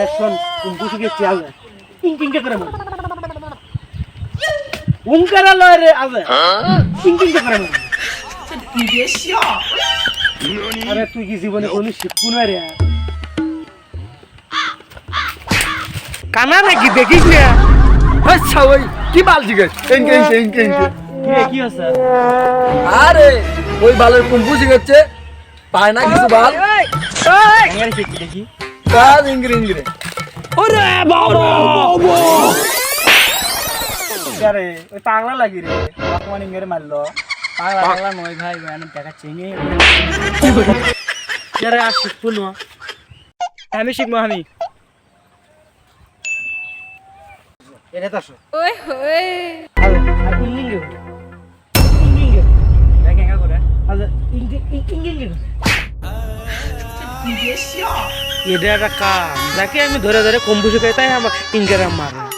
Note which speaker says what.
Speaker 1: শোন কুম্পু শিখে চাল কিংকিংটা করে মন উঙ্কারা লয় রে আবে কিংকিংটা করে মন আরে তুই কি জীবনে কোনো শিখবো না রে কানা নাকি দেখিস না
Speaker 2: আচ্ছা ওই কি বাল জিজ্ঞেস
Speaker 1: কি হচ্ছে
Speaker 2: আরে ওই বালের কুম্পু শিখাচ্ছে পায় না কিছু বাল
Speaker 1: আঙ্গারি শিখছি দেখি
Speaker 2: কাজ ইংরে ইংরে
Speaker 1: ওরে বাবা আরে ওই পাগলা লাগি রে ভগবান ইংরে মারলো পাগলা পাগলা নয় ভাই মানে দেখা চেঙে আরে আর শিখবো না আমি শিখবো আমি এটা তো
Speaker 3: ওই ওই
Speaker 1: আরে আর ইংলিশ ইংলিশ দেখেন একা করে আচ্ছা ইংলিশ এটা একটা কাম যাকে আমি ধরে ধরে কম্বু শিখাই তাই আমার ইংরেজি মারে